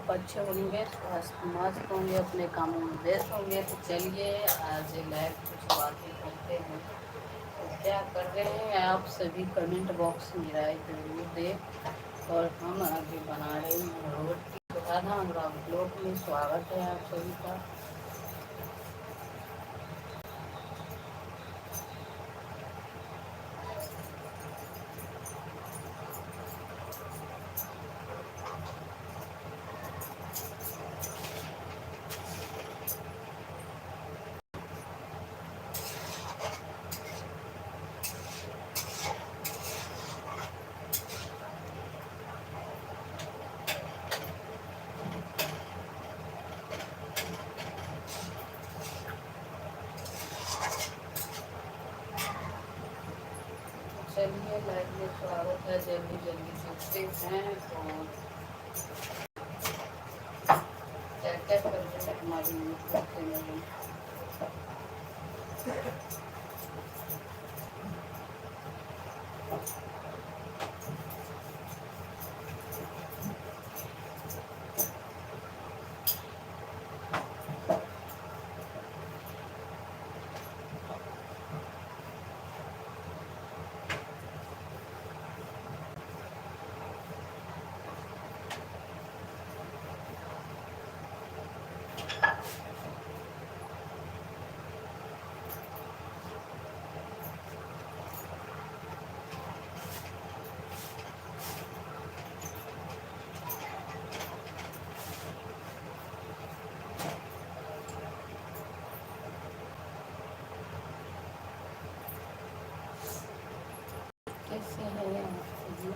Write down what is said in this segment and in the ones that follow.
आप अच्छे होंगे, स्वास्थ्य मस्त होंगे, अपने कामों में व्यस्त होंगे। तो चलिए आज लाइव कुछ बातें करते हैं। तो क्या कर रहे हैं आप सभी, कमेंट बॉक्स में राय जरूर दें। और हम अभी बना रहे हैं रोटी। तो राधा ब्लॉग में स्वागत है आप सभी का। चलिए लाइव में स्वागत है। जल्दी जल्दी सीखते हैं। और क्या क्या कर रहे हैं हमारी यूट्यूब चैनल में। कैसे है आप सभी,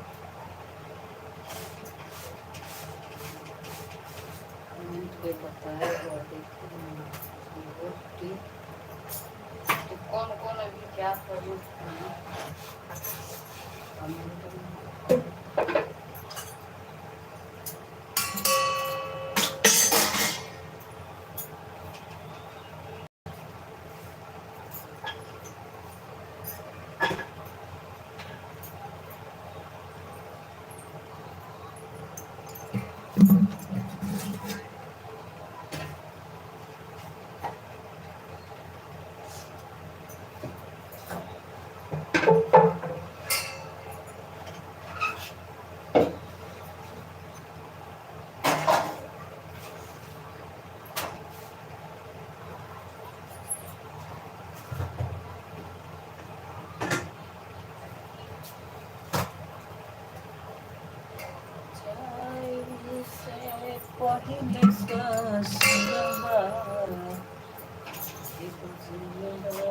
कमेंट पे बताए। और देखते हैं रोटी। तो कौन कौन अभी क्या कर रहे हैं कमेंट में। पहिले ससुरबा एगो जिम्मेदारी ले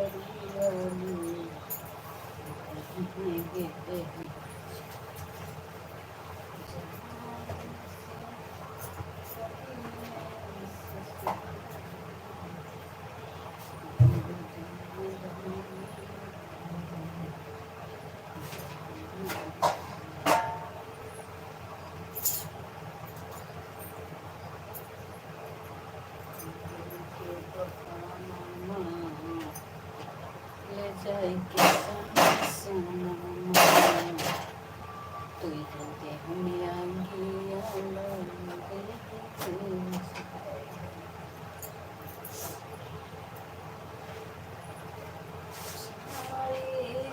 जाएंगे तो हमें आएंगे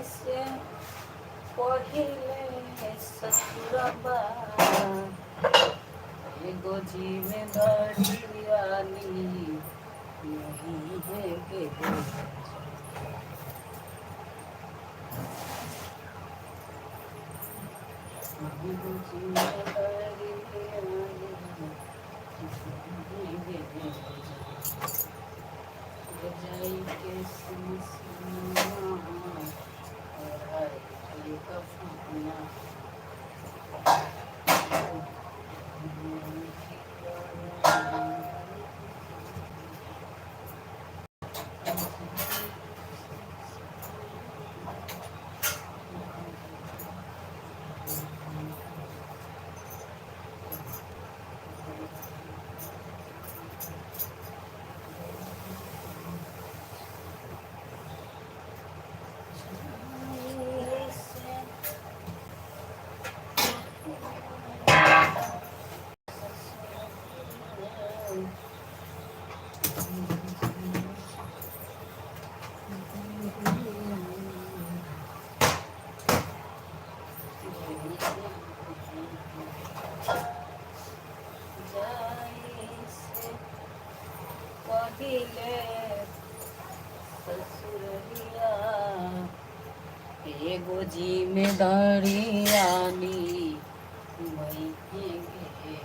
से पहिले ससुरबा एगो जिम्मेदारी वाली नहीं है के एगो जिम्मेदारी वाली जाई के सुना और हर का फुना पहिले ससुरलिया एगो जिम्मेदारी आनी वही गे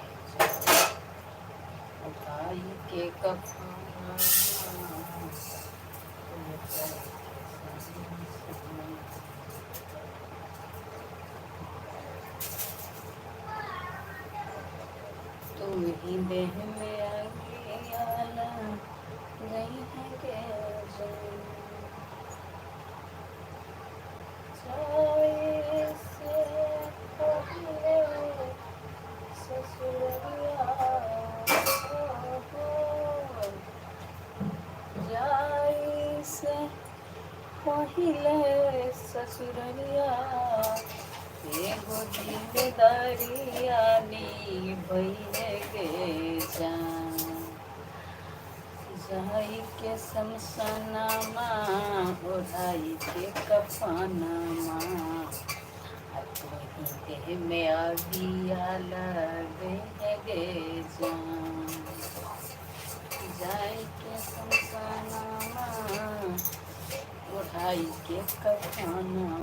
उठाई के कफन तुम ही देह में आगे आला गई है के जाए से पहले ससुरलिया जाए से पहले ससुरलिया एगो जिम्मेदारी आनी भइले गे जान जाई के शमशानमा ओढ़ाई के कफनमा वही देह में आगिया लग गे जान जाई के शमशानमा ओढ़ाई के कफनमा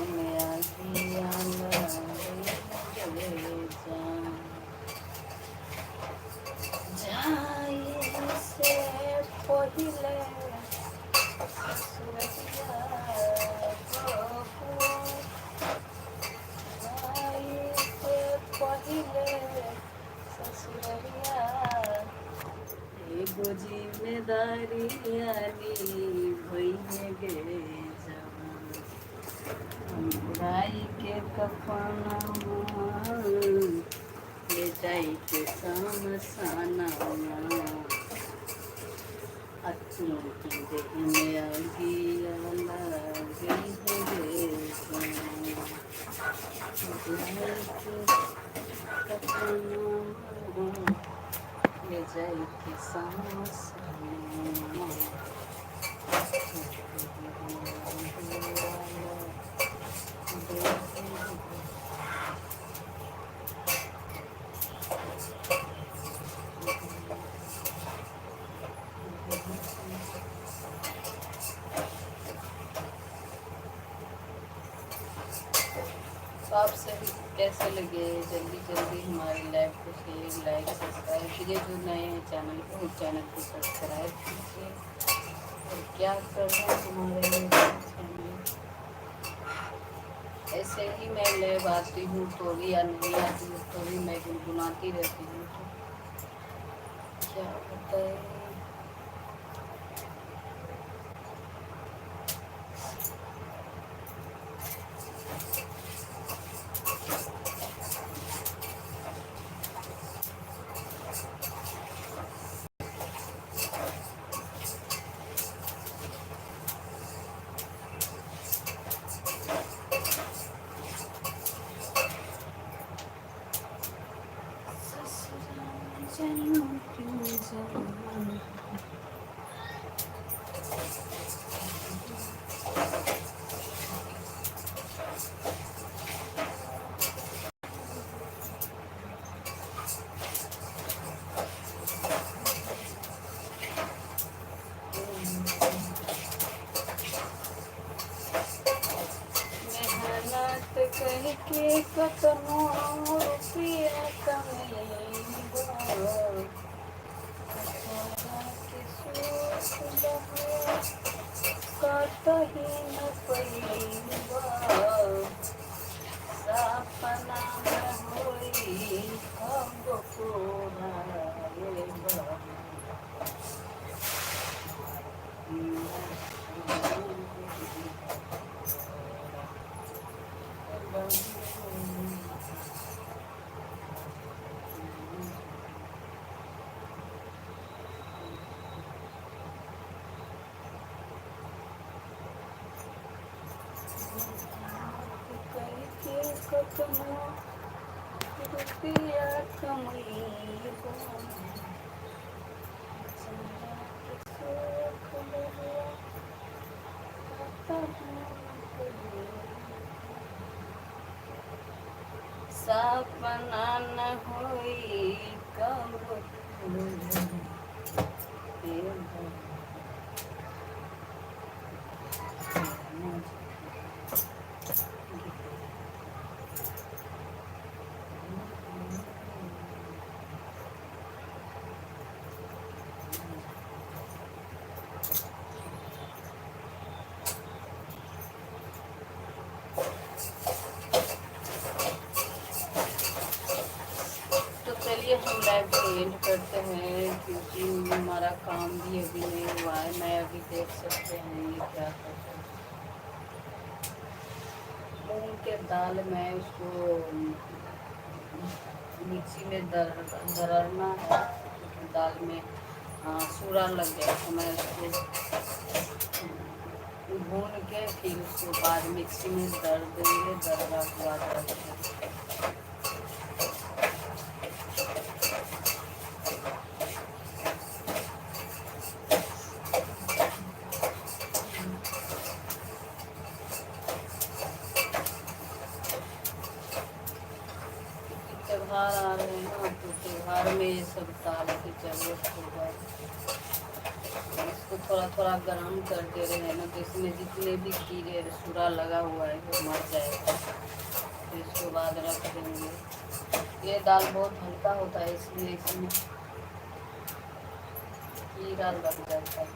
में आगिया लग गे जान जाई से पहिले ससुरलिया जाई से पहिले ससुरलिया एगो जिम्मेदारी आनी भइले गे जान बुराई के कफनमा ले जाई के शमशानमा अच्छी की देह में आगिया लग गे जान बुराई के कफनमा ले जाई के शमशानमा तो आप सभी कैसे लगे जल्दी जल्दी हमारे लाइव को शेयर लाइक सब्सक्राइब कीजिए जो नए हैं चैनल को उस चैनल को सब्सक्राइब कीजिए और क्या कर रहे हैं हमारे चैनल ऐसे ही मैं लाइव आती हूँ तो भी या नहीं आती हूँ तो भी मैं गुनगुनाती रहती हूँ तो क्या बताए करके कतनो रुपया कमेबो के सोच कतही न पैबो सपना में होई हमको कतनो पिया कमली बोले चंदा के सुख लगिया सपना न होई कब तो चलिए हम लाइव को एंड करते हैं क्योंकि हमारा काम भी अभी नहीं हुआ है। मैं अभी देख सकते हैं ये क्या करते हैं। मूंग के दाल में उसको मिक्सी में दरना है। दाल में सूरा लग गया तो मैं उसको भून के फिर उसके बाद मिक्सी में दर देंगे। दरना के बाद रख देंगे। त्योहार आ रहे हैं ना तो त्योहार में ये सब दाल की जरूरत होगा। इसको थोड़ा थोड़ा गर्म कर दे रहे हैं ना तो इसमें जितने भी कीड़े सूरा लगा हुआ है वो मर जाएगा। फिर इसके बाद रख देंगे। ये दाल बहुत हल्का होता है इसलिए इसमें कीड़ा लग जाता है।